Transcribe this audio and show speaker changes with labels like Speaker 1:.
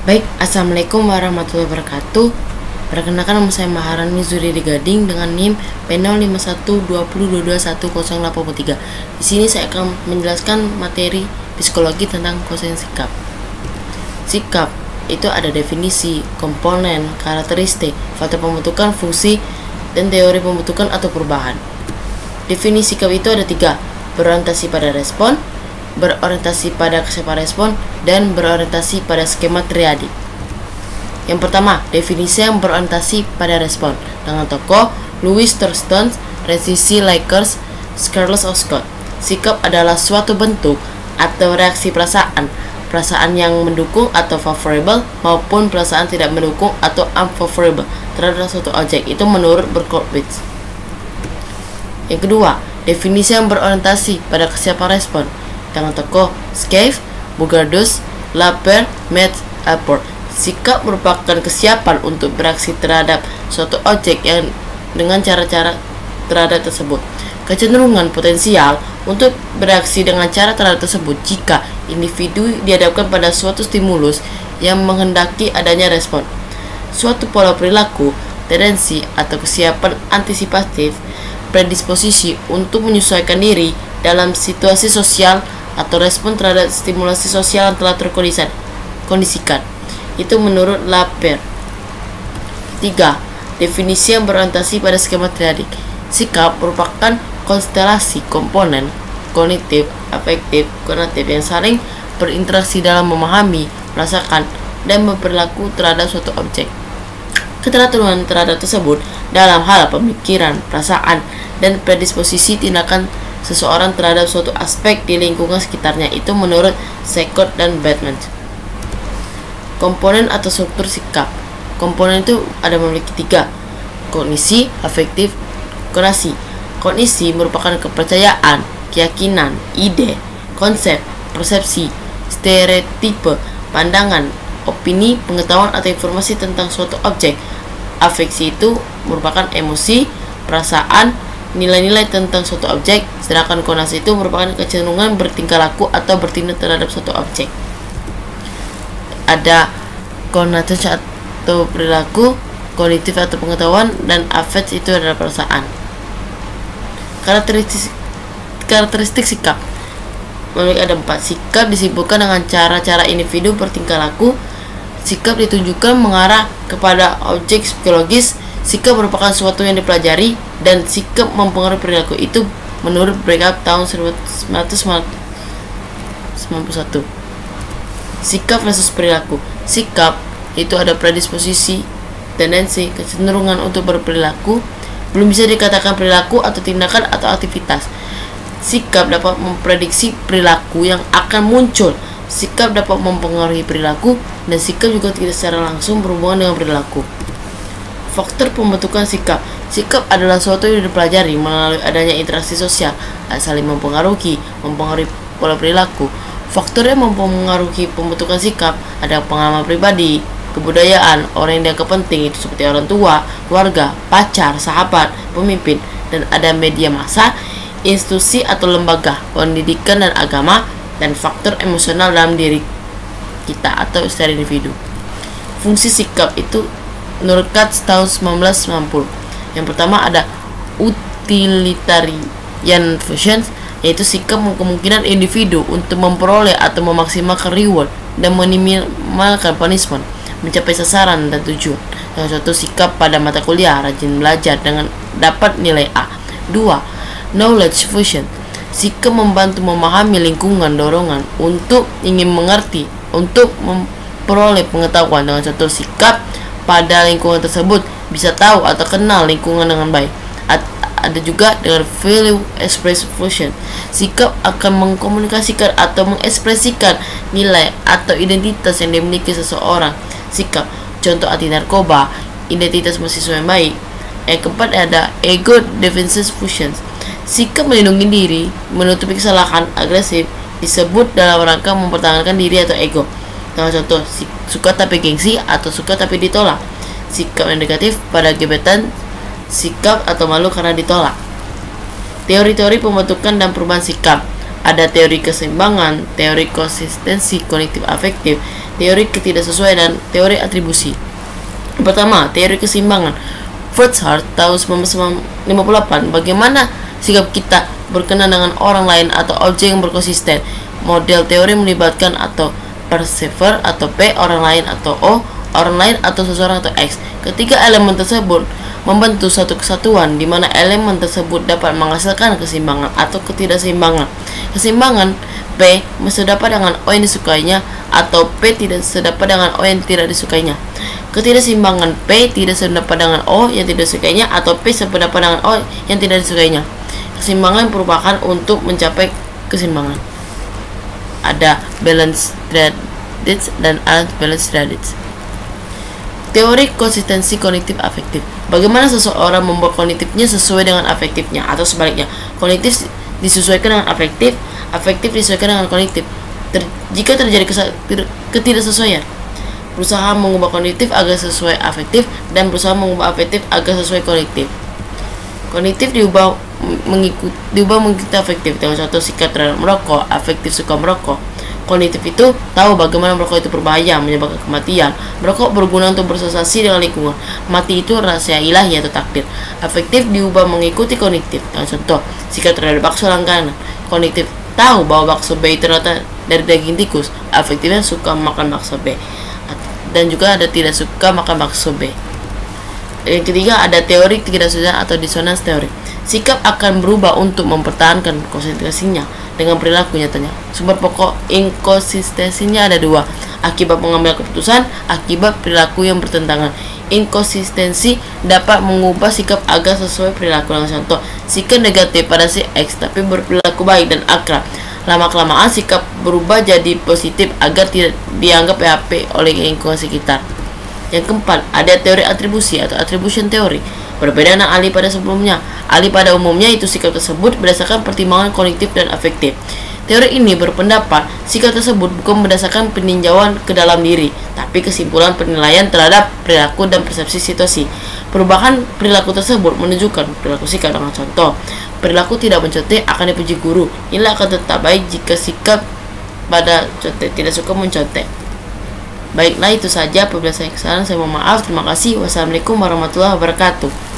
Speaker 1: Baik, Assalamualaikum warahmatullahi wabarakatuh. Perkenalkan, nama saya Maharani Zuri Gading dengan NIM P05120221083. Di sini saya akan menjelaskan materi psikologi tentang koefisien sikap. Sikap itu ada definisi, komponen, karakteristik, faktor pembentukan, fungsi, dan teori pembentukan atau perubahan. Definisi sikap itu ada 3: berorientasi pada respon, berorientasi pada kesiapan respon, dan berorientasi pada skema triadi. Yang pertama, definisi yang berorientasi pada respon dengan tokoh Louis Thurston, Recensi Lakers, Carlos Osgood. Sikap adalah suatu bentuk atau reaksi perasaan yang mendukung atau favorable maupun perasaan tidak mendukung atau unfavorable terhadap suatu objek, itu menurut Berkowitz. Yang kedua, definisi yang berorientasi pada kesiapan respon dengan tokoh Scaife, Bogaardus, Lapierre, Metz, Allport. Sikap merupakan kesiapan untuk bereaksi terhadap suatu objek yang dengan cara-cara terhadap tersebut. Kecenderungan potensial untuk bereaksi dengan cara terhadap tersebut jika individu dihadapkan pada suatu stimulus yang menghendaki adanya respon. Suatu pola perilaku, tendensi atau kesiapan antisipatif, predisposisi untuk menyesuaikan diri dalam situasi sosial atau respon terhadap stimulasi sosial yang telah terkondisikan. Itu menurut Lapierre. 3. Definisi yang berorientasi pada skema triadik. Sikap merupakan konstelasi komponen kognitif, afektif, konatif yang saling berinteraksi dalam memahami, merasakan, dan berperilaku terhadap suatu objek. Keteraturan terhadap tersebut dalam hal pemikiran, perasaan, dan predisposisi tindakan seseorang terhadap suatu aspek di lingkungan sekitarnya, itu menurut Secord dan Batman. Komponen atau struktur sikap. Komponen itu ada memiliki 3: kognisi, afektif, konasi. Kognisi merupakan kepercayaan, keyakinan, ide, konsep, persepsi, stereotipe, pandangan, opini, pengetahuan atau informasi tentang suatu objek. Afeksi itu merupakan emosi, perasaan, nilai-nilai tentang suatu objek, sedangkan konasi itu merupakan kecenderungan bertingkah laku atau bertindak terhadap suatu objek. Ada konatif atau perilaku, kognitif atau pengetahuan, dan afekt itu adalah perasaan. Karakteristik sikap memiliki ada 4. Sikap disebutkan dengan cara-cara individu bertingkah laku. Sikap ditunjukkan mengarah kepada objek psikologis. Sikap merupakan sesuatu yang dipelajari, dan sikap mempengaruhi perilaku, itu menurut Breakup tahun 1991. Sikap versus perilaku. Sikap itu ada predisposisi, tendensi, kecenderungan untuk berperilaku. Belum bisa dikatakan perilaku atau tindakan atau aktivitas. Sikap dapat memprediksi perilaku yang akan muncul. Sikap dapat mempengaruhi perilaku, dan sikap juga tidak secara langsung berhubungan dengan perilaku. Faktor pembentukan sikap. Sikap adalah sesuatu yang dipelajari melalui adanya interaksi sosial, saling mempengaruhi pola perilaku. Faktor yang mempengaruhi pembentukan sikap ada pengalaman pribadi, kebudayaan, orang yang dianggap penting, itu seperti orang tua, keluarga, pacar, sahabat, pemimpin, dan ada media massa, institusi atau lembaga, pendidikan dan agama, dan faktor emosional dalam diri kita atau secara individu. Fungsi sikap itu menurut Katz tahun 1990. Yang pertama ada utilitarian functions, yaitu sikap kemungkinan individu untuk memperoleh atau memaksimalkan reward dan meminimalkan punishment, mencapai sasaran dan tujuan. Yang satu, sikap pada mata kuliah, rajin belajar dengan dapat nilai A. 2. Knowledge function, sikap membantu memahami lingkungan, dorongan untuk ingin mengerti, untuk memperoleh pengetahuan. Dengan satu, sikap pada lingkungan tersebut, bisa tahu atau kenal lingkungan dengan baik. Ada juga dengan value express function, sikap akan mengkomunikasikan atau mengekspresikan nilai atau identitas yang dimiliki seseorang. Sikap, contoh anti narkoba, identitas mahasiswa yang baik. Yang keempat ada ego defense functions, sikap melindungi diri, menutupi kesalahan, agresif, disebut dalam rangka mempertahankan diri atau ego. Contoh, suka tapi gengsi atau suka tapi ditolak. Sikap yang negatif pada gebetan, sikap atau malu karena ditolak. Teori-teori pembentukan dan perubahan sikap. Ada teori keseimbangan, teori konsistensi kognitif afektif, teori ketidaksesuaian dan teori atribusi. Pertama, teori keseimbangan. Froedshart tahun 1958, bagaimana sikap kita berkenan dengan orang lain atau objek yang berkonsisten. Model teori melibatkan atau perceiver atau P orang lain atau O orang lain atau seseorang atau X. Ketiga elemen tersebut membentuk satu kesatuan di mana elemen tersebut dapat menghasilkan keseimbangan atau ketidakseimbangan. Keseimbangan P sedapat dengan O yang disukainya atau P tidak sedapat dengan O yang tidak disukainya. Ketidakseimbangan P tidak sedapat dengan O yang tidak disukainya atau P sependapat dengan O yang tidak disukainya. Keseimbangan merupakan untuk mencapai keseimbangan. Ada balance triadics dan unbalanced triadics. Teori konsistensi kognitif afektif. Bagaimana seseorang membuat kognitifnya sesuai dengan afektifnya atau sebaliknya. Kognitif disesuaikan dengan afektif, afektif disesuaikan dengan kognitif. Jika terjadi ketidaksesuaian, berusaha mengubah kognitif agar sesuai afektif dan berusaha mengubah afektif agar sesuai kognitif. Kognitif diubah mengikuti afektif. Contoh sikap terhadap merokok, afektif suka merokok. Kognitif itu tahu bagaimana merokok itu berbahaya, menyebabkan kematian. Merokok berguna untuk bersosialisasi dengan lingkungan. Mati itu rahasia ilahi atau takdir. Afektif diubah mengikuti kognitif. Contoh sikap terhadap bakso langganan. Kognitif tahu bahwa bakso B ternyata dari daging tikus. Afektifnya suka makan bakso B. Dan juga ada tidak suka makan bakso B. Yang ketiga ada teori ketidaksesuaian atau dissonance teori. Sikap akan berubah untuk mempertahankan konsentrasinya dengan perilaku nyatanya. Sumber pokok inkonsistensinya ada dua: akibat pengambilan keputusan, akibat perilaku yang bertentangan. Inkonsistensi dapat mengubah sikap agar sesuai perilaku. Contoh, sikap negatif pada si X tapi berperilaku baik dan akrab. Lama-kelamaan sikap berubah jadi positif agar tidak dianggap PHP oleh lingkungan sekitar. Yang keempat, ada teori atribusi atau attribution theory. Berbeda dengan ahli pada sebelumnya. Ahli pada umumnya itu sikap tersebut berdasarkan pertimbangan kognitif dan afektif. Teori ini berpendapat sikap tersebut bukan berdasarkan peninjauan ke dalam diri, tapi kesimpulan penilaian terhadap perilaku dan persepsi situasi. Perubahan perilaku tersebut menunjukkan perilaku sikap. Dengan contoh, perilaku tidak mencontek akan dipuji guru. Inilah akan tetap baik jika sikap pada contek tidak suka mencontek. Baiklah, itu saja apabila saya kesalahan saya mohon maaf. Terima kasih. Wassalamualaikum warahmatullahi wabarakatuh.